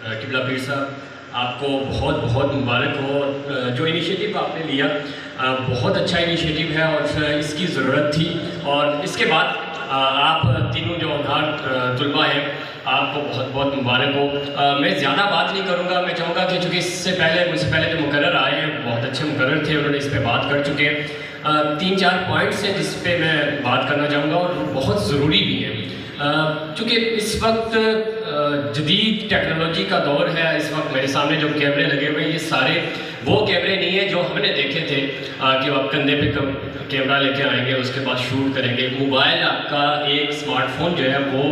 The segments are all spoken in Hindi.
किबला पीर साहब, आपको बहुत बहुत मुबारक हो। जो इनिशिएटिव आपने लिया बहुत अच्छा इनिशिएटिव है और इसकी ज़रूरत थी। और इसके बाद आप तीनों जो होनहार तलबा हैं, आपको बहुत बहुत मुबारक हो। मैं ज़्यादा बात नहीं करूँगा। मैं चाहूँगा कि चूँकि मुझसे पहले जो मुकर्रर आए हैं बहुत अच्छे मुकर्रर थे, उन्होंने इस पर बात कर चुके हैं। 3-4 पॉइंट्स हैं जिस पे मैं बात करना चाहूँगा और बहुत ज़रूरी भी है। चूँकि इस वक्त जदीद टेक्नोलॉजी का दौर है। इस वक्त मेरे सामने जो कैमरे लगे हुए हैं, ये सारे वो कैमरे नहीं है जो हमने देखे थे कि आप कंधे पे कैमरा लेके आएंगे, उसके बाद शूट करेंगे। मोबाइल आपका एक स्मार्टफोन जो है वो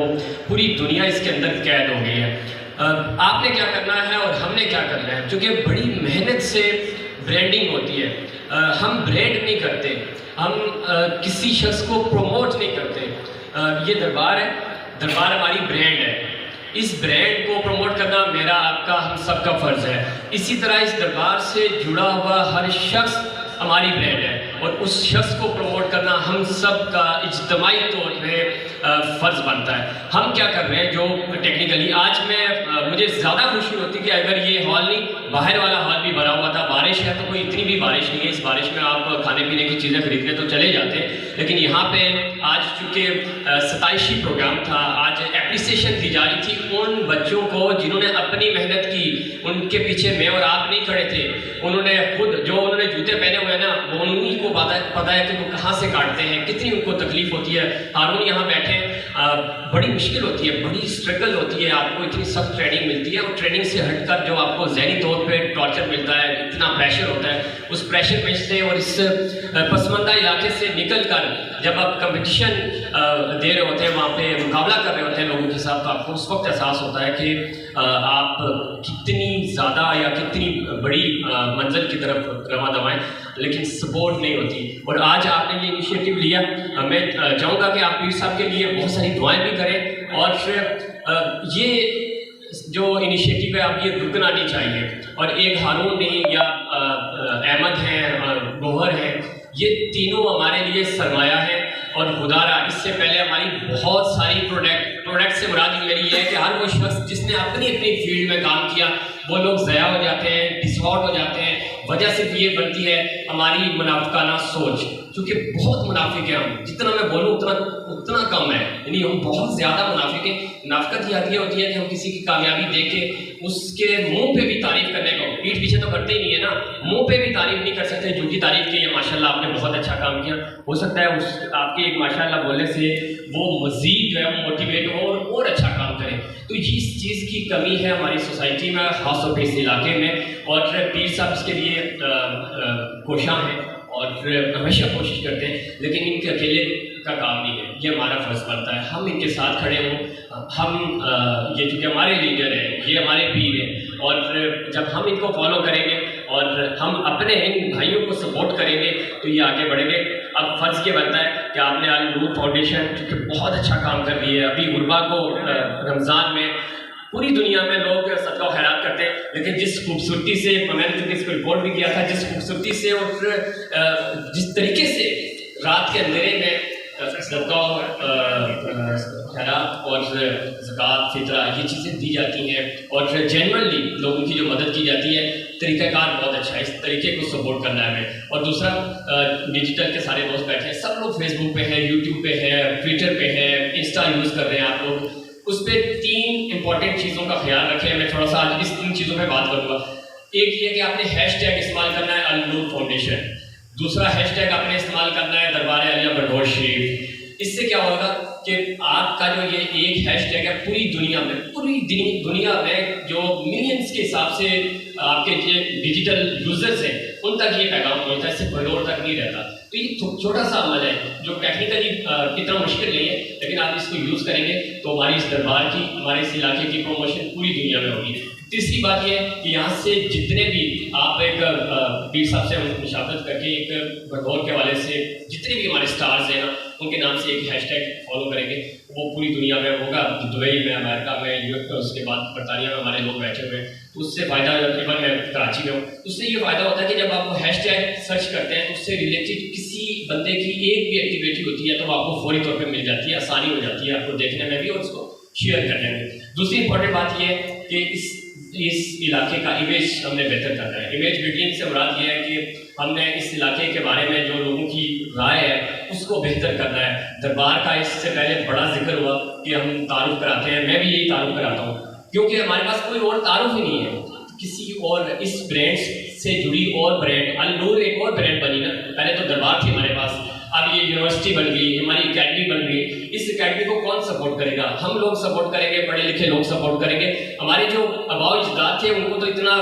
पूरी दुनिया इसके अंदर कैद हो गई है। आपने क्या करना है और हमने क्या करना है, क्योंकि बड़ी मेहनत से ब्रांडिंग होती है। हम ब्रांड नहीं करते, हम किसी शख्स को प्रमोट नहीं करते। ये दरबार है, दरबार हमारी ब्रांड है। इस ब्रांड को प्रमोट करना मेरा, आपका, हम सबका फ़र्ज़ है। इसी तरह इस दरबार से जुड़ा हुआ हर शख्स हमारी ब्रांड है और उस शख्स को प्रमोट करना हम सब का इज्तिमाई तौर पे फ़र्ज़ बनता है। हम क्या कर रहे हैं जो टेक्निकली आज मुझे ज़्यादा खुशी होती कि अगर ये हॉल नहीं, बाहर वाला हॉल भी भरा हुआ था। बारिश है तो कोई इतनी भी बारिश नहीं है। इस बारिश में आप खाने पीने की चीज़ें खरीदने तो चले जाते हैं, लेकिन यहाँ पे आज चूँकि 27वीं प्रोग्राम था, आज एप्रिसिएशन दी जा रही थी उन बच्चों को जिन्होंने अपनी मेहनत की। उनके पीछे मैं और आप नहीं खड़े थे। उन्होंने खुद जो उन्होंने जूते पहने हुए हैं ना, वो उन्हीं को पता है कि वो कहाँ से काटते हैं, कितनी उनको तकलीफ होती है। हारून यहाँ बैठे, बड़ी मुश्किल होती है, बड़ी स्ट्रगल होती है। आपको इतनी सख्त ट्रेनिंग मिलती है और ट्रेनिंग से हटकर जो आपको ज़हनी तौर पे टॉर्चर मिलता है, इतना प्रेशर होता है, उस प्रेशर में से और इस पसमानदा इलाके से निकल कर जब आप कंपटीशन दे रहे होते हैं, वहाँ पे मुकाबला कर रहे होते हैं लोगों के साथ, तो आपको उस वक्त एहसास होता है कि आप कितनी ज़्यादा या कितनी बड़ी मंजिल की तरफ रवा दवाएँ, लेकिन सपोर्ट नहीं होती। और आज आपने ये इनिशिएटिव लिया, मैं चाहूँगा कि आप पीर साहब के लिए बहुत सारी दुआएं भी करें। और फिर ये जो इनिशिएटिव है, आप ये रुकना नहीं चाहिए। और एक हारून नहीं या अहमद हैं, गोहर हैं, ये तीनों हमारे लिए सरमाया है। और खुदारा इससे पहले हमारी बहुत सारी प्रोडक्ट से मुराद मेरी ये है कि हर वो शख्स जिसने अपनी फील्ड में काम किया, वो लोग ज़या हो जाते हैं, डिसऑर्ड हो जाते हैं। वजह सिर्फ ये बनती है हमारी मुनाफिकाना सोच, क्योंकि बहुत मुनाफिक है हम। जितना मैं बोलूँ उतना कम है, यानी हम बहुत ज़्यादा मुनाफिक हैं। मुनाफिकत ये होती है कि हम किसी की कामयाबी देख के उसके मुंह पे भी तारीफ करने को, पीठ पीछे तो करते ही नहीं है ना, मुंह पे भी तारीफ नहीं कर सकते। जो की तारीफ की है, माशाल्लाह आपने बहुत अच्छा काम किया, हो सकता है आपके एक माशाल्लाह बोलने से वो मज़ीद जो है वो मोटिवेट हो और अच्छा काम करें। तो इस चीज़ की कमी है हमारी सोसाइटी में, ख़ासतौर पर इस इलाके में। और पीर साहब इसके लिए कोशां हैं और हमेशा कोशिश करते हैं, लेकिन इनके अकेले का काम नहीं है, ये हमारा फ़र्ज़ बनता है हम इनके साथ खड़े हों। हम ये चूँकि हमारे लीडर हैं, ये हमारे पीर हैं, और जब हम इनको फॉलो करेंगे और हम अपने इन भाइयों को सपोर्ट करेंगे तो ये आगे बढ़ेंगे। अब फ़र्ज़ ये बनता है कि आपने अल नूर फाउंडेशन चूँकि बहुत अच्छा काम कर रही है। अभी गुरबा को रमज़ान में पूरी दुनिया में लोग सदका खैरात करते हैं, लेकिन जिस खूबसूरती से, मैंने चूँकि इसको रिकॉर्ड भी किया था, जिस खूबसूरती से और जिस तरीके से रात के अंधेरे में सदका खैरात और ज़कात फितरा ये चीज़ें दी जाती हैं और जेन्युइनली लोगों की जो मदद की जाती है, तरीक़ाकार बहुत अच्छा है। इस तरीके को सपोर्ट करना है हमें। और दूसरा, डिजिटल के सारे दोस्त बैठे हैं, सब लोग फेसबुक पे हैं, यूट्यूब पे हैं, ट्विटर पे हैं, इंस्टा यूज़ कर रहे हैं आप लोग। उस पर 3 इंपॉर्टेंट चीज़ों का ख्याल रखें। मैं थोड़ा सा आज इस 3 चीज़ों पे बात करूँगा। एक ये कि आपने हैशटैग इस्तेमाल करना है अल नूर फाउंडेशन। दूसरा हैशटैग आपने इस्तेमाल करना है दरबार आलिया बरगोश शरीफ। इससे क्या होगा कि आपका जो ये एक हैशटैग है पूरी दुनिया में जो मिलियंस के हिसाब से आपके ये डिजिटल यूजर्स हैं उन तक ये पैगाम पहुँचता है, सिर्फ बंगलोर तक नहीं रहता। तो ये छोटा सा अमल है जो टेक्निकली इतना मुश्किल नहीं है, लेकिन आप इसको यूज़ करेंगे तो हमारी इस दरबार की, हमारे इस इलाके की प्रमोशन पूरी दुनिया में होगी। तीसरी बात यह है कि यहाँ से जितने भी आप एक पीर साहब से मुशावरत करके एक बरगौर के हवाले से जितने भी हमारे स्टार्स हैं ना, उनके नाम से एक हैशटैग फॉलो करेंगे, वो पूरी दुनिया में होगा। दुबई में, अमेरिका में, यूएस में, उसके बाद बरतानिया में हमारे लोग बैठे हुए हैं, तो उससे फ़ायदा, इवन मैं कराची में हूँ, उससे ये फ़ायदा होता है कि जब आप हैशटैग सर्च करते हैं तो उससे रिलेटेड किसी बंदे की एक भी एक्टिविटी होती है तो वो आपको फौरी तौर पर मिल जाती है, आसानी हो जाती है आपको देखने में भी और उसको शेयर करने में। दूसरी इंपॉर्टेंट बात यह है कि इस इस इलाके का इमेज हमने बेहतर करना है। इमेज बिल्डिंग से मुराद ये है कि हमने इस इलाके के बारे में जो लोगों की राय है उसको बेहतर करना है। दरबार का इससे पहले बड़ा जिक्र हुआ कि हम तारुफ कराते हैं, मैं भी यही तारुफ कराता हूँ, क्योंकि हमारे पास कोई और तारुफ ही नहीं है। किसी और इस ब्रांड से जुड़ी और ब्रांड, अल-नूर एक और ब्रांड बनी ना, पहले तो दरबार थी हमारे पास, अब ये यूनिवर्सिटी बन गई, हमारी एकेडमी बन गई। इस एकेडमी को कौन सपोर्ट करेगा? हम लोग सपोर्ट करेंगे, पढ़े लिखे लोग सपोर्ट करेंगे। हमारे जो आबाओ अजदाद थे उनको तो इतना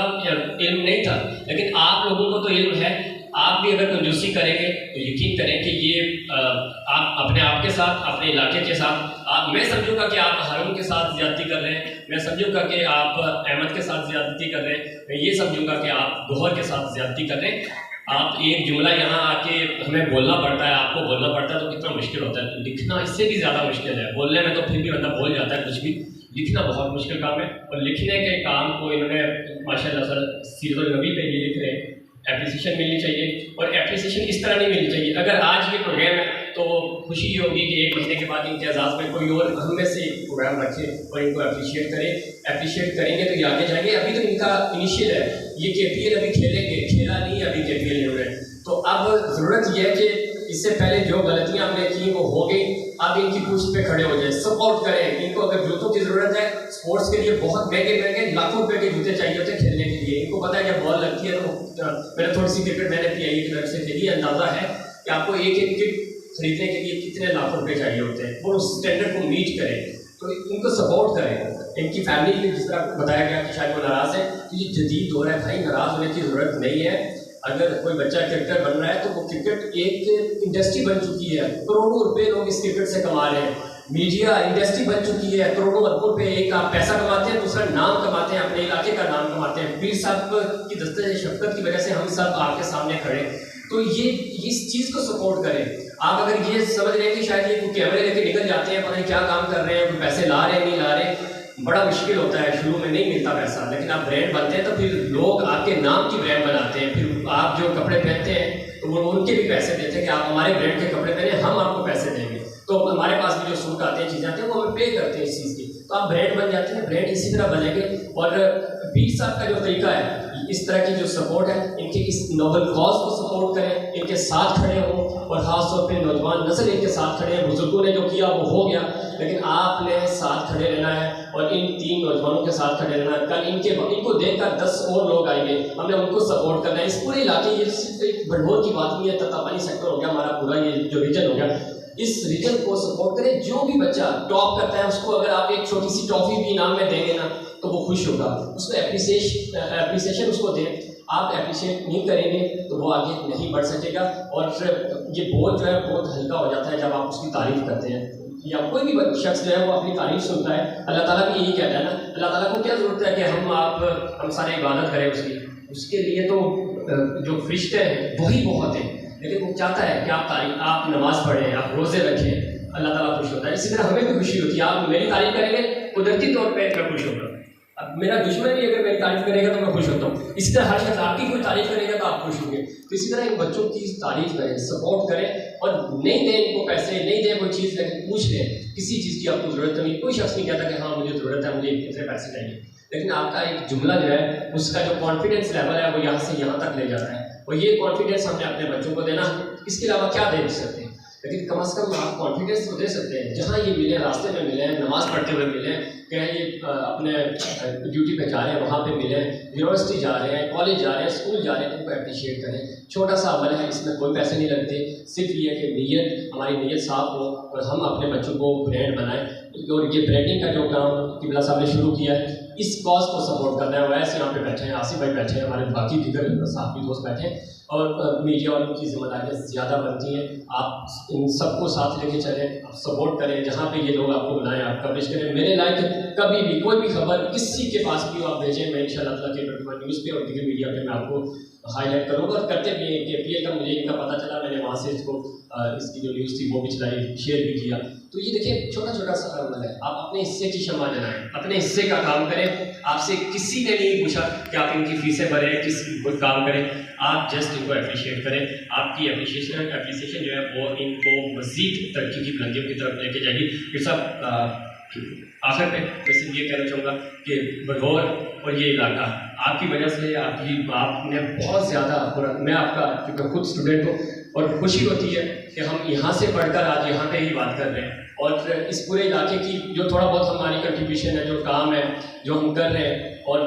इल्म नहीं था, लेकिन आप लोगों को तो इल्म है। आप भी अगर कंजूसी करेंगे तो यकीन करें कि ये आप अपने आप के साथ, अपने इलाके के साथ, मैं समझूंगा कि आप हरम के साथ ज़्यादती कर रहे हैं, मैं समझूंगा कि आप अहमद के साथ ज़्यादती कर रहे हैं, मैं ये समझूंगा कि आप गौहर के साथ ज़्यादती कर रहे हैं। आप एक जुमला यहाँ आके हमें बोलना पड़ता है, आपको बोलना पड़ता है, तो कितना मुश्किल होता है। लिखना इससे भी ज़्यादा मुश्किल है। बोलने में तो फिर भी बंदा बोल जाता है कुछ भी, लिखना बहुत मुश्किल काम है। और लिखने के काम को इन्होंने माशाल्लाह सर सीरत नबी पे ये लिख रहे हैं। एप्रिसिएशन मिलनी चाहिए, और एप्रिसिएशन इस तरह नहीं मिलनी चाहिए। अगर आज ये प्रोग्राम है तो खुशी ये होगी कि एक महीने के बाद इनके एजाज़ में कोई और हम में से प्रोग्राम रखे और इनको अप्रिशिएट करें। अप्रिशिएट करेंगे तो ये आगे जाएंगे। अभी तो इनका इनिशियल है, ये KPL अभी खेलेंगे, खेला नहीं अभी KPL इन्होंने। तो अब ज़रूरत यह है कि इससे पहले जो गलतियाँ हमने की वो हो गई, अब इनकी पूछ पे खड़े हो जाए, सपोर्ट करें इनको। अगर जूतों की ज़रूरत है, स्पोर्ट्स के लिए बहुत महंगे महंगे लाखों रुपए के जूते चाहिए होते हैं खेलने के लिए। इनको पता है जब बॉल लगती है तो मैंने थोड़ी सी क्रिकेट मैंने PIA की तरफ से खेली, अंदाज़ा है कि आपको एक एक विकेट खरीदने के लिए कितने लाखों रुपए चाहिए होते हैं। वो उस स्टैंडर्ड को मीट करें, तो इनको सपोर्ट करें। इनकी फैमिली में जिस तरह बताया गया कि शायद वो नाराज़ है, तो ये जदीद दौर है भाई, नाराज़ होने की ज़रूरत नहीं है। अगर कोई बच्चा क्रिकेटर बन रहा है तो वो क्रिकेट एक इंडस्ट्री बन चुकी है, करोड़ों रुपए लोग इस क्रिकेट से कमा रहे हैं। मीडिया इंडस्ट्री बन चुकी है, करोड़ों अरबों पे एक आप पैसा कमाते हैं, दूसरा नाम कमाते हैं, अपने इलाके का नाम कमाते हैं। पीर साहब की दस्ते शफकत की वजह से हम सब आपके सामने खड़े, तो ये इस चीज़ को सपोर्ट करें। आप अगर ये समझ रहे हैं कि शायद ये कैमरे लेके निकल जाते हैं, पता नहीं क्या काम कर रहे हैं, कोई पैसे ला रहे हैं नहीं ला रहे, बड़ा मुश्किल होता है, शुरू में नहीं मिलता पैसा, लेकिन आप ब्रांड बनते हैं तो फिर लोग आपके नाम की ब्रांड बनाते हैं। फिर आप जो कपड़े पहनते हैं तो वो उनके भी पैसे देते हैं कि आप हमारे ब्रांड के कपड़े पहने, हम आपको पैसे देंगे। तो हमारे पास भी जो सूट आते हैं, चीज़ें आती हैं, वो हमें पे करते हैं इस चीज़ की, तो आप ब्रांड बन जाते हैं। ब्रांड इसी तरह बनेंगे। और पीर साहब का जो तरीका है, इस तरह की जो सपोर्ट है, इनके इस नोबल कॉज को सपोर्ट करें, इनके साथ खड़े हों, और ख़ास तौर पे नौजवान नस्ल इनके साथ खड़े हैं। बुजुर्गों ने जो किया वो हो गया, लेकिन आपने साथ खड़े रहना है और इन 3 नौजवानों के साथ खड़े रहना है। कल इनको देखकर 10 और लोग आएंगे, हमने उनको सपोर्ट करना है। इस पूरे इलाके, ये सिर्फ एक बड़भोर की बात नहीं है, तत्तापानी सेक्टर हो गया हमारा पूरा, ये जो रीजन हो गया, इस रीजन को सपोर्ट करें। जो भी बच्चा टॉप करता है उसको अगर आप एक छोटी सी टॉफ़ी भी इनाम में देंगे ना तो वो खुश होगा, उसको एप्रिसिएशन उसको दें। आप एप्रिशिएट नहीं करेंगे तो वो आगे नहीं बढ़ सकेगा, और फिर ये बोझ जो है बहुत हल्का हो जाता है जब आप उसकी तारीफ़ करते हैं। या कोई भी शख्स जो है वो अपनी तारीफ़ सुनता है, अल्लाह ताला भी यही कहता है ना, अल्लाह ताला को क्या ज़रूरत है कि हम सारे इबादत करें उसकी, उसके लिए तो जो फरिश्ते हैं वही बहुत हैं, लेकिन वो चाहता है कि आप नमाज़ पढ़ें, आप रोज़े रखें, अल्लाह ताला खुश होता है। इसी तरह हमें भी खुशी होती है, आप मेरी तारीफ़ करेंगे कुदरती तौर पर मैं खुश होगा। अब मेरा दुश्मन भी अगर मेरी तारीफ़ करेगा तो मैं खुश होता हूँ। इसी तरह हर शख्स आपकी कोई तारीफ़ करेगा तो आप खुश होंगे। तो इसी तरह इन बच्चों की तारीफ़ करें, सपोर्ट करें, और नहीं दें इनको पैसे, नहीं दें कोई चीज़, लेकिन पूछ लें किसी चीज़ की आपको ज़रूरत नहीं। कोई शख्स नहीं कहता कि हाँ मुझे ज़रूरत है, मुझे इतने पैसे चाहिए, लेकिन आपका एक जुमला जो है उसका जो कॉन्फिडेंस लेवल है वो यहाँ से यहाँ तक ले जाता है। और ये कॉन्फिडेंस हमने अपने बच्चों को देना, इसके अलावा क्या दे सकते हैं, लेकिन कम से कम आप कॉन्फिडेंस तो दे सकते हैं। जहाँ ये मिले, रास्ते में मिले, नमाज़ पढ़ते हुए मिले, कहीं ये अपने ड्यूटी पे जा रहे हैं वहाँ पे मिले, यूनिवर्सिटी जा रहे हैं, कॉलेज जा रहे हैं, स्कूल जा रहे हैं, उनको अप्रिशिएट करें। छोटा सा अमल है, इसमें कोई पैसे नहीं लगते, सिर्फ ये कि नीयत, हमारी नीयत साफ हो और हम अपने बच्चों को ब्रांड बनाएं। और ये ब्रांडिंग का जो काम किबला साहब ने शुरू किया है, इस कॉज को सपोर्ट करना है। वैसे यहाँ पे बैठे हैं, आसिफ भाई बैठे हैं, हमारे बाकी दिगर साथी दोस्त बैठे हैं, और मीडिया वालों की जिम्मेदारियाँ ज़्यादा बनती हैं। आप इन सबको साथ लेके चलें, आप सपोर्ट करें, जहाँ पे ये लोग आपको बुलाएं आप कवरेज करें। मेरे लायक कभी भी कोई भी खबर किसी के पास भी आप भेजें, मैं इंशाअल्लाह ताला के न्यूज़ पे और दिगर मीडिया पे मैं आपको हाईलाइट करूँगा। और करते भी हैं कि KPL का मुझे इनका पता चला, मैंने वहाँ से इसको इसकी जो न्यूज़ थी वो भी चलाई, शेयर भी किया। तो ये देखिए छोटा छोटा सा अमल है, आप अपने हिस्से की शम्मा जलाएं, अपने हिस्से का काम करें। आपसे किसी ने नहीं पूछा कि आप इनकी फीसें भरें, कोई काम करें, आप जस्ट इनको अप्रिशिएट करें। आपकी अप्रिसिएशन जो है वो इनको मज़ीद तरक्की की बुलंदियों की तरफ लेके जाएगी। फिर सब आखिर में मैं सिर्फ ये कहना चाहूँगा कि बघौर और ये इलाका आपकी वजह से आपने बहुत ज़्यादा, मैं आपका क्योंकि खुद स्टूडेंट हूँ और खुशी होती है कि हम यहाँ से पढ़कर आज यहाँ पे ही बात कर रहे हैं और इस पूरे इलाके की जो थोड़ा बहुत हमारी कंट्रीब्यूशन है, जो काम है जो हम कर रहे हैं, और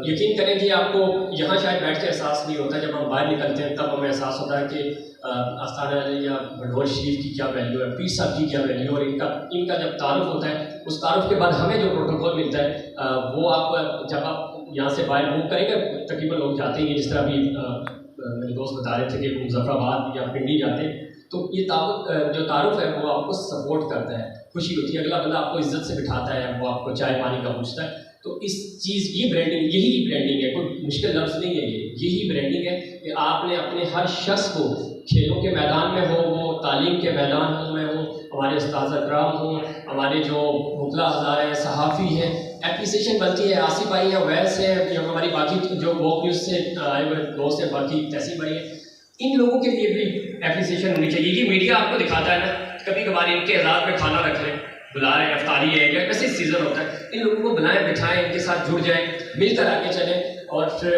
यकीन करें कि आपको यहाँ शायद बैठ के एहसास नहीं होता, जब हम बाहर निकलते हैं तब हमें एहसास होता है कि आस्थाना या भडोर शरीफ की क्या वैल्यू है, पीर साहब की क्या वैल्यू, और इनका जब तारुफ होता है, उस तारुफ के बाद हमें जो प्रोटोकॉल मिलता है वो आप जब आप यहाँ से बाहर मूव करेंगे, तकरीबन लोग जाते हैं, जिस तरह अभी मेरे दोस्त बता रहे थे कि मुजफ्फराबाद या पिंडी जाते हैं, तो ये जो तारुफ है वो आपको सपोर्ट करता है, खुशी होती है, अगला बंदा आपको इज्जत से बिठाता है, वो आपको चाय पानी का पूछता है। तो इस चीज़ यही ब्रांडिंग है, कोई मुश्किल लफ्ज़ नहीं है, यही ब्रांडिंग है कि आपने अपने हर शख्स को, खेलों के मैदान में हो, वो तालीम के मैदान में हो, हमारे उस्ताद अकराम हो, हमारे जो मुतला हज़ार हैं, सहाफ़ी हैं, एप्रिसिएशन बनती है। आसिफ भाई हैं, वैस है, हमारी बाकी जो वॉक न्यूज़ से आए हुए दोस्त हैं, बाकी तहसीब भाई हैं, इन लोगों के लिए भी एप्रिसिएशन होनी चाहिए। ये मीडिया आपको दिखाता है ना, कभी कभार इनके एजाज़ में खाना रख लें, बुला रहे हैं, अफ्तारी है या कैसे सीज़न होता है, इन लोगों को बुलाएं, बिठाएं, इनके साथ जुड़ जाएं, मिलकर आगे चलें। और फिर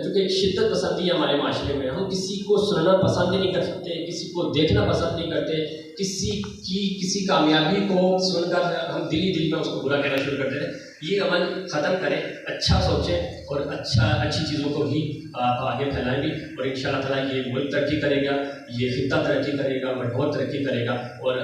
चूँकि शिद्दत पसंदी है हमारे माशरे में, हम किसी को सुनना पसंद ही नहीं कर सकते, किसी को देखना पसंद नहीं करते, किसी कामयाबी को सुनकर हम दिल में उसको बुरा कहना शुरू कर देते हैं। ये अमल ख़त्म करें, अच्छा सोचें और अच्छी चीज़ों को ही आप आगे फैलाएंगे और इंशाअल्लाह ताला ये मुल्क तरक्की करेगा, ये खित्ता तरक्की करेगा, भडोर तरक्की करेगा। और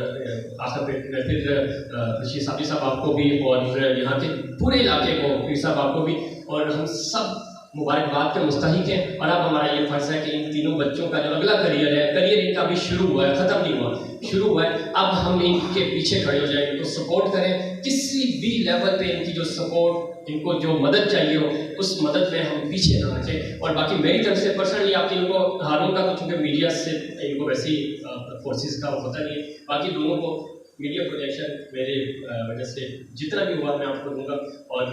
आखिर में फिर रशीद साबरी साहब आपको भी और यहाँ के पूरे इलाके को, पीर साहब आपको भी, और हम सब मुबारकबाद के मुस्तहिक हैं। और अब हमारा ये फ़र्ज़ है कि इन तीनों बच्चों का जो अगला करियर है, करियर इनका अभी शुरू हुआ है, ख़त्म नहीं हुआ, शुरू हुआ है, अब हम इनके पीछे खड़े हो जाएं, इनको सपोर्ट करें, किसी भी लेवल पे इनकी जो सपोर्ट, इनको जो मदद चाहिए हो, उस मदद में हम पीछे ना हटें। और बाकी मेरी तरफ से पर्सनली आप तीनों को, हारून का तो चूँकि मीडिया से इनको वैसे ही फोर्सेस का होता नहीं है, बाकी दोनों को मीडिया प्रोजेक्शन मेरे वजह से जितना भी हुआ मैं आपको दूंगा। और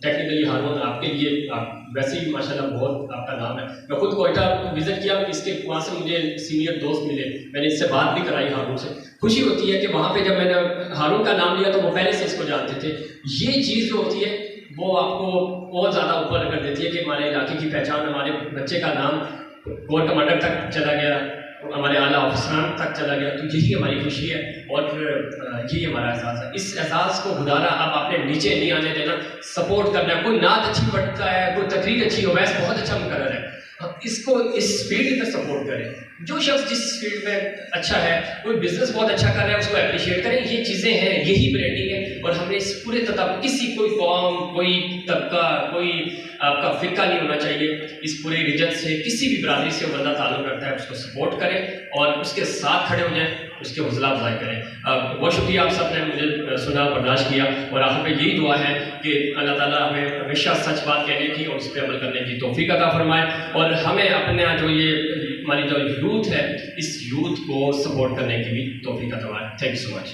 टेक्निकली हारून आपके लिए, आप वैसे ही माशाल्लाह बहुत आपका नाम है। मैं खुद कोयटा विज़िट किया, इसके वहाँ से मुझे सीनियर दोस्त मिले, मैंने इससे बात भी कराई हारून से। खुशी होती है कि वहाँ पे जब मैंने हारून का नाम लिया तो वो पहले से इसको जानते थे। ये चीज़ जो होती है वो आपको और ज़्यादा ऊपर कर देती है कि हमारे इलाके की पहचान, हमारे बच्चे का नाम कोर कमांडर तक चला गया, हमारे आला अफसरान तक चला गया, तो यही हमारी खुशी है और यही हमारा एहसास है। इस एहसास को गुजारा अब आपने नीचे नहीं आने देना, सपोर्ट करना है। कोई नात अच्छी पढ़ता है, कोई तकरीर अच्छी हो, वैसे बहुत अच्छा मुकर्रर है, इसको इस फील्ड में सपोर्ट करें। जो शख्स जिस फील्ड में अच्छा है, कोई बिजनेस बहुत अच्छा कर रहा है, उसको अप्रिशिएट करें। ये चीज़ें हैं, यही ब्रांडिंग है। और हमने इस पूरे कोई कौम, कोई तबका, कोई आपका फ़िरका नहीं होना चाहिए। इस पूरे रिजन से, किसी भी बरादरी से वो बंदा ताल्लुक़ रखता है, उसको सपोर्ट करें और उसके साथ खड़े हो जाएं, उसके हौसला अफजाई करें। बहुत शुक्रिया आप सब ने मुझे सुना, बर्दाश्त किया। और आखिर में यही दुआ है कि अल्लाह ताला हमें हमेशा सच बात कहने की और उस पर अमल करने की तौफीक अता फरमाए। और हमें अपना जो ये हमारी जो यूथ है, इस यूथ को सपोर्ट करने की भी तौफीक अता फरमाए। Thank you so much.